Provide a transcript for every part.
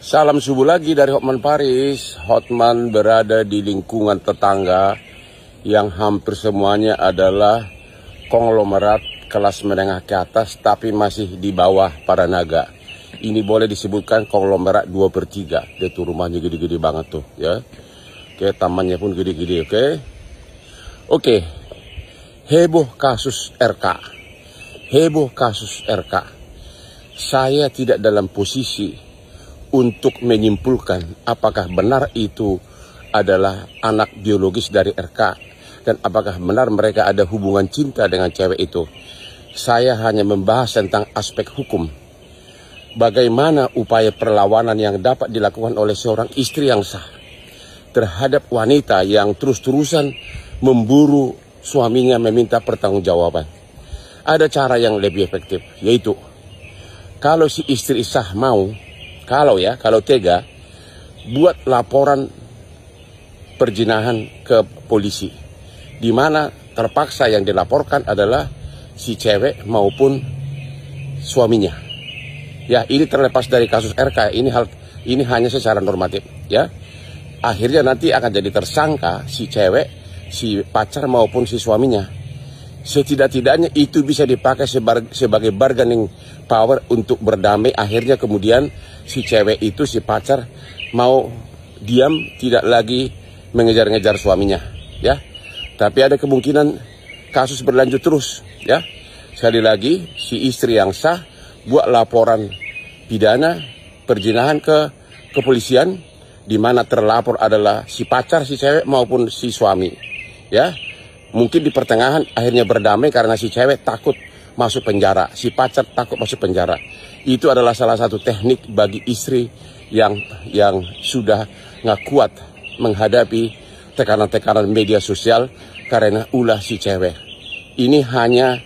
Salam subuh lagi dari Hotman Paris. Hotman berada di lingkungan tetangga yang hampir semuanya adalah konglomerat kelas menengah ke atas, tapi masih di bawah para naga. Ini boleh disebutkan konglomerat 2/3. Dia tuh rumahnya gede-gede banget tuh, ya. Oke, tamannya pun gede-gede, oke. Oke, heboh kasus RK. Heboh kasus RK. Saya tidak dalam posisi untuk menyimpulkan apakah benar itu adalah anak biologis dari RK dan apakah benar mereka ada hubungan cinta dengan cewek itu. Saya hanya membahas tentang aspek hukum. Bagaimana upaya perlawanan yang dapat dilakukan oleh seorang istri yang sah terhadap wanita yang terus-terusan memburu suaminya meminta pertanggungjawaban. Ada cara yang lebih efektif, yaitu kalau si istri sah mau, kalau tega, buat laporan perzinahan ke polisi, di mana terpaksa yang dilaporkan adalah si cewek maupun suaminya. Ya, ini terlepas dari kasus RK, ini hanya secara normatif, ya. Akhirnya nanti akan jadi tersangka si cewek, si pacar maupun si suaminya. Setidak-tidaknya itu bisa dipakai sebagai bargaining power untuk berdamai. Akhirnya kemudian si cewek itu, si pacar mau diam, tidak lagi mengejar-ngejar suaminya, ya. Tapi ada kemungkinan kasus berlanjut terus, ya. Sekali lagi, si istri yang sah buat laporan pidana perzinahan ke kepolisian, di mana terlapor adalah si pacar, si cewek maupun si suami, ya. Mungkin di pertengahan akhirnya berdamai karena si cewek takut masuk penjara, si pacar takut masuk penjara. Itu adalah salah satu teknik bagi istri yang sudah nggak kuat menghadapi tekanan-tekanan media sosial karena ulah si cewek. Ini hanya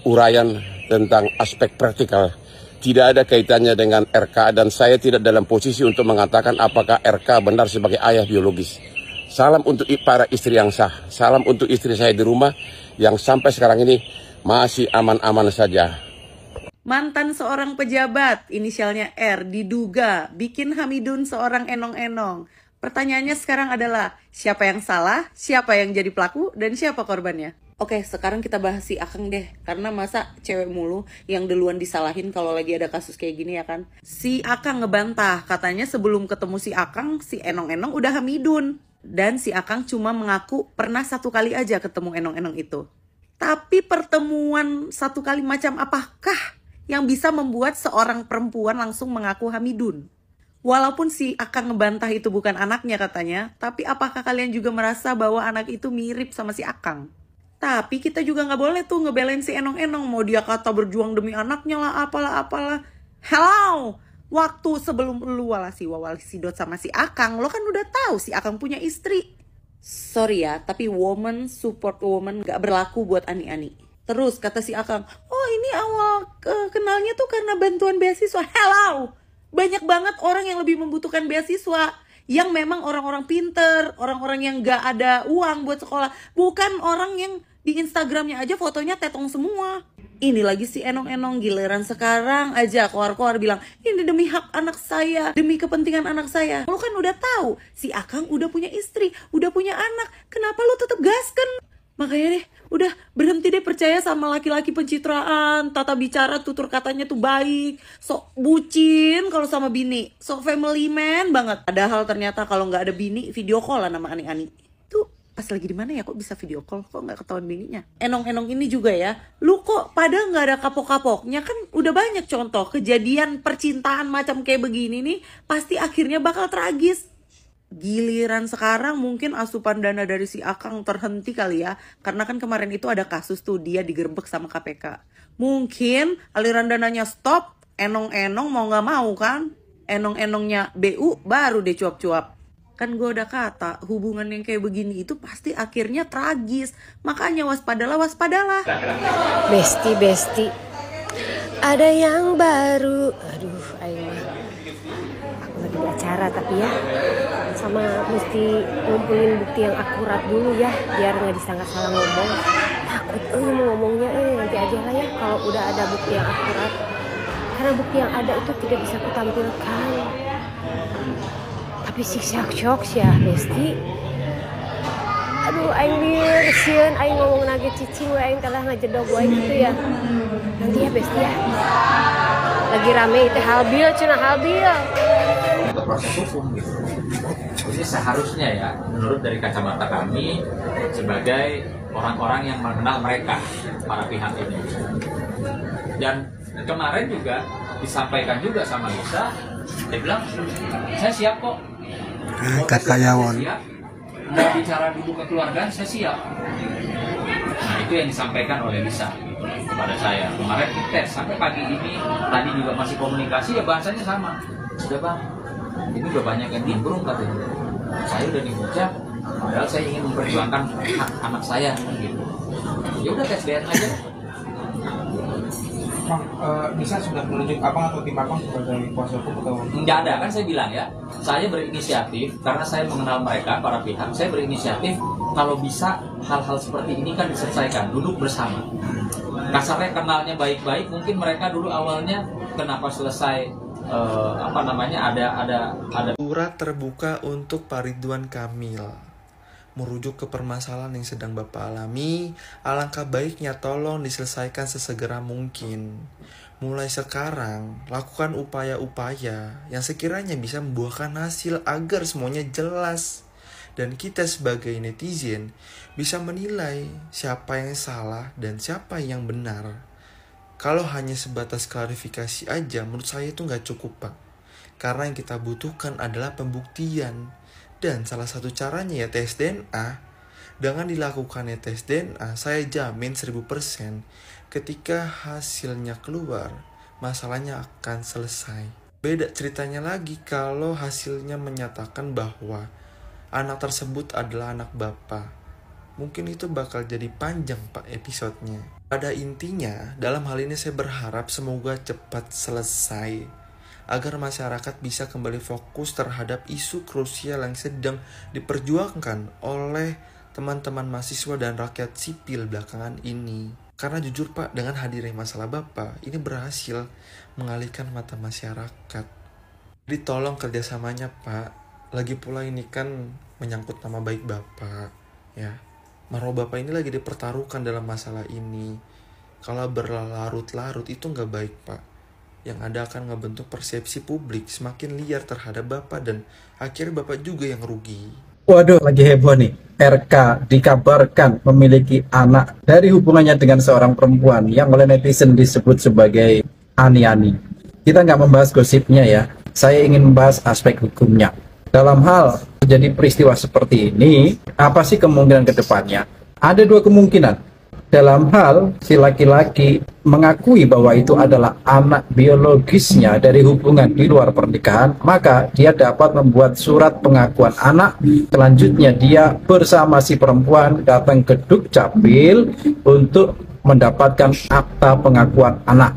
uraian tentang aspek praktikal. Tidak ada kaitannya dengan RK dan saya tidak dalam posisi untuk mengatakan apakah RK benar sebagai ayah biologis. Salam untuk para istri yang sah. Salam untuk istri saya di rumah yang sampai sekarang ini masih aman-aman saja. Mantan seorang pejabat, inisialnya R, diduga bikin Hamidun seorang enong-enong. Pertanyaannya sekarang adalah, siapa yang salah, siapa yang jadi pelaku, dan siapa korbannya? Oke, sekarang kita bahas si Akang deh. Karena masa cewek mulu yang duluan disalahin kalau lagi ada kasus kayak gini, ya kan? Si Akang ngebantah, katanya sebelum ketemu si Akang, si enong-enong udah Hamidun. Dan si Akang cuma mengaku pernah 1 kali aja ketemu enong-enong itu. Tapi pertemuan 1 kali macam apakah yang bisa membuat seorang perempuan langsung mengaku Hamidun? Walaupun si Akang ngebantah itu bukan anaknya katanya, tapi apakah kalian juga merasa bahwa anak itu mirip sama si Akang? Tapi kita juga nggak boleh tuh ngebelain si enong-enong. Mau dia kata berjuang demi anaknya lah, apalah. Hello! Waktu sebelum lu wawali sidot sama si Akang, lo kan udah tahu si Akang punya istri. Sorry ya, tapi woman support woman gak berlaku buat ani-ani. Terus kata si Akang, oh ini awal kenalnya tuh karena bantuan beasiswa. Hello! Banyak banget orang yang lebih membutuhkan beasiswa. Yang memang orang-orang pinter, orang-orang yang gak ada uang buat sekolah. Bukan orang yang di Instagramnya aja fotonya tetong semua. Ini lagi si enong-enong giliran sekarang aja keluar-keluar bilang, ini demi hak anak saya, demi kepentingan anak saya. Lo kan udah tahu, si Akang udah punya istri, udah punya anak, kenapa lo tetap gasken? Makanya deh, udah berhenti deh percaya sama laki-laki pencitraan, tata bicara tutur katanya tuh baik, sok bucin kalau sama bini, sok family man banget. Padahal ternyata kalau nggak ada bini, video call-an sama ani-ani. Pas lagi di mana ya kok bisa video call, kok nggak ketahuan bininya. Enong-enong ini juga ya, lu kok pada nggak ada kapok-kapoknya, kan udah banyak contoh kejadian percintaan macam kayak begini nih pasti akhirnya bakal tragis. Giliran sekarang mungkin asupan dana dari si Akang terhenti kali ya, karena kan kemarin itu ada kasus tuh dia digerebek sama KPK. Mungkin aliran dananya stop, enong-enong mau nggak mau kan, enong-enongnya BU baru deh cuap-cuap. Kan gue udah kata, hubungan yang kayak begini itu pasti akhirnya tragis. Makanya waspadalah. Besti, ada yang baru. Aduh, ayo mah. Aku lagi di acara tapi ya, sama mesti ngumpulin bukti yang akurat dulu ya, biar nggak disangka salah ngomong. Takut mau ngomongnya nanti aja lah ya kalau udah ada bukti yang akurat. Karena bukti yang ada itu tidak bisa kutampilkan. Tapi si syok ya Besti. Aduh, aing lieur sieun aing ngomong nage cicing we aing telah ngajedog we gitu ya. Nanti ya Besti ya. Lagi rame itu halbil cenah halbil. Untuk proses hukum gitu. Jadi seharusnya ya, menurut dari kacamata kami sebagai orang-orang yang mengenal mereka, para pihak ini. Dan kemarin juga disampaikan juga sama Lisa, dia bilang, saya siap kok. Kakayawon. Mau bicara dulu kekeluargaan, saya siap. Nah itu yang disampaikan oleh Lisa kepada saya. Kemarin kita sampai pagi ini, tadi juga masih komunikasi, ya bahasanya sama. Udah bang, ini udah banyak yang nimbrung katanya. Saya udah dihujat, padahal saya ingin memperjuangkan hak anak saya gitu. Ya udah tes DNA aja. Bang, bisa sudah menunjuk abang atau tim abang sebagai kuasa hukum atau? Nggak ada, kan saya bilang ya, saya berinisiatif karena saya mengenal mereka, para pihak, saya berinisiatif kalau bisa hal-hal seperti ini kan diselesaikan, duduk bersama. Kasarnya kenalnya baik-baik, mungkin mereka dulu awalnya kenapa selesai ada Surat terbuka untuk Pak Ridwan Kamil. Merujuk ke permasalahan yang sedang Bapak alami, alangkah baiknya tolong diselesaikan sesegera mungkin. Mulai sekarang, lakukan upaya-upaya yang sekiranya bisa membuahkan hasil agar semuanya jelas. Dan kita sebagai netizen bisa menilai siapa yang salah dan siapa yang benar. Kalau hanya sebatas klarifikasi aja, menurut saya itu nggak cukup, Pak. Karena yang kita butuhkan adalah pembuktian. Dan salah satu caranya ya tes DNA. Dengan dilakukannya tes DNA, saya jamin 1000% ketika hasilnya keluar, masalahnya akan selesai. Beda ceritanya lagi kalau hasilnya menyatakan bahwa anak tersebut adalah anak Bapak. Mungkin itu bakal jadi panjang Pak episodenya. Pada intinya, dalam hal ini saya berharap semoga cepat selesai. Agar masyarakat bisa kembali fokus terhadap isu krusial yang sedang diperjuangkan oleh teman-teman mahasiswa dan rakyat sipil belakangan ini. Karena jujur Pak, dengan hadirnya masalah Bapak, ini berhasil mengalihkan mata masyarakat. Jadi tolong kerjasamanya Pak. Lagi pula ini kan menyangkut nama baik Bapak. Ya. Marwah Bapak ini lagi dipertaruhkan dalam masalah ini. Kalau berlarut-larut itu nggak baik Pak. Yang ada akan ngebentuk persepsi publik semakin liar terhadap Bapak dan akhirnya Bapak juga yang rugi. Waduh, lagi heboh nih. RK dikabarkan memiliki anak dari hubungannya dengan seorang perempuan yang oleh netizen disebut sebagai ani-ani. Kita nggak membahas gosipnya ya. Saya ingin membahas aspek hukumnya. Dalam hal terjadi peristiwa seperti ini, apa sih kemungkinan ke depannya? Ada dua kemungkinan. Dalam hal si laki-laki mengakui bahwa itu adalah anak biologisnya dari hubungan di luar pernikahan, maka dia dapat membuat surat pengakuan anak. Selanjutnya dia bersama si perempuan datang ke Dukcapil untuk mendapatkan akta pengakuan anak.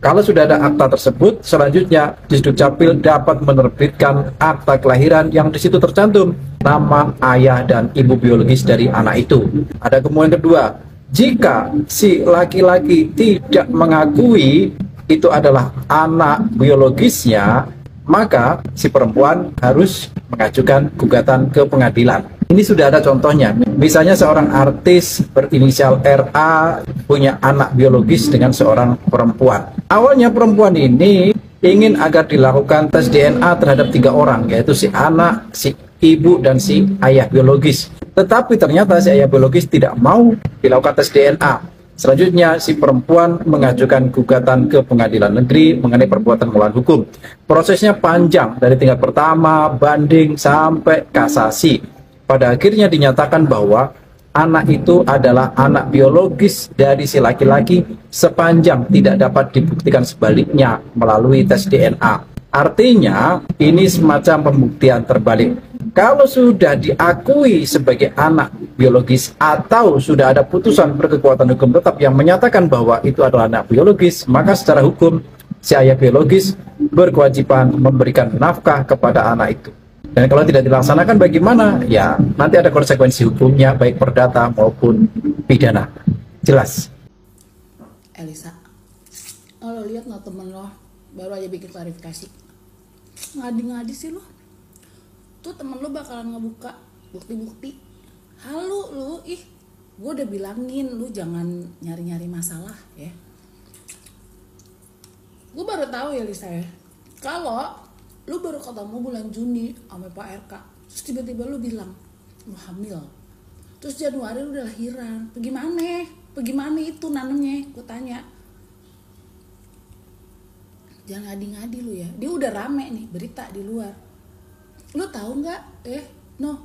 Kalau sudah ada akta tersebut, selanjutnya di Dukcapil dapat menerbitkan akta kelahiran yang di situ tercantum nama ayah dan ibu biologis dari anak itu. Ada kemungkinan kedua, jika si laki-laki tidak mengakui itu adalah anak biologisnya, maka si perempuan harus mengajukan gugatan ke pengadilan. Ini sudah ada contohnya. Misalnya seorang artis berinisial RA punya anak biologis dengan seorang perempuan. Awalnya perempuan ini ingin agar dilakukan tes DNA terhadap 3 orang, yaitu si anak, si ibu, dan si ayah biologis. Tetapi ternyata si ayah biologis tidak mau dilakukan tes DNA. Selanjutnya si perempuan mengajukan gugatan ke pengadilan negeri mengenai perbuatan melawan hukum. Prosesnya panjang dari tingkat pertama, banding, sampai kasasi. Pada akhirnya dinyatakan bahwa anak itu adalah anak biologis dari si laki-laki sepanjang tidak dapat dibuktikan sebaliknya melalui tes DNA. Artinya ini semacam pembuktian terbalik. Kalau sudah diakui sebagai anak biologis atau sudah ada putusan berkekuatan hukum tetap yang menyatakan bahwa itu adalah anak biologis, maka secara hukum si ayah biologis berkewajiban memberikan nafkah kepada anak itu. Dan kalau tidak dilaksanakan bagaimana? Ya, nanti ada konsekuensi hukumnya baik perdata maupun pidana. Jelas. Elisa, lo lihat nggak temen lo baru aja bikin klarifikasi. ngadi-ngadi sih lu? Tuh temen lu bakalan ngebuka bukti-bukti. Halu lu, gue udah bilangin lu jangan nyari-nyari masalah ya. Gue baru tahu ya Lisa ya, kalau lu baru ketemu bulan Juni sama Pak RK, terus tiba-tiba lu bilang lu hamil, terus Januari lu udah lahiran, Bagaimana itu nanemnya? Gue tanya. Jangan ngadi-ngadi lu ya. Dia udah rame nih berita di luar. Lu tahu nggak?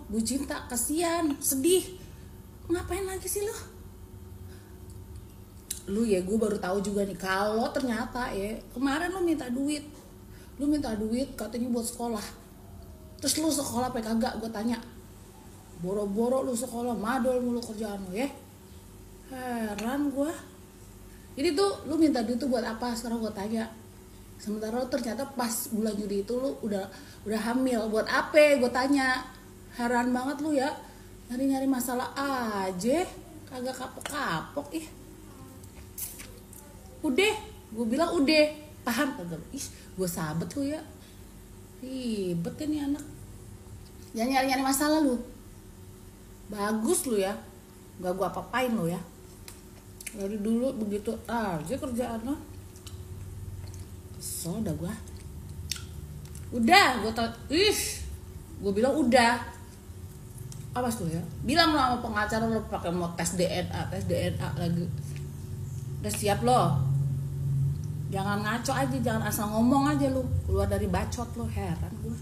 Bu Cinta kasihan, sedih. Ngapain lagi sih lu? Lu ya, gue baru tahu juga nih kalau ternyata ya kemarin lu minta duit katanya buat sekolah. Terus lu sekolah apa kagak? Gue tanya. Boro-boro lu sekolah, madol mulu kerjaan lu ya. Heran gue. Jadi tuh lu minta duit tuh buat apa? Sekarang gue tanya. Sementara lu ternyata pas bulan Juli itu lu udah hamil. Buat apa? Gue tanya. Heran banget lu ya. Nyari-nyari masalah aja. Kagak kapok-kapok Udah, gue bilang udah. Paham kagak? Gue sabet lu ya. Ribet ya nih anak. Jangan nyari-nyari masalah lu. Bagus lu ya. Gak gue apa-apain lu ya. Dari dulu begitu aja kerjaan lo. Kesel dah gue. Udah, gue bilang udah. Awas lu ya. Bilang lo sama pengacara lo pakai mau tes DNA lagi. Udah siap lo. Jangan ngaco aja, jangan asal ngomong aja lu. Keluar dari bacot lo, heran gue.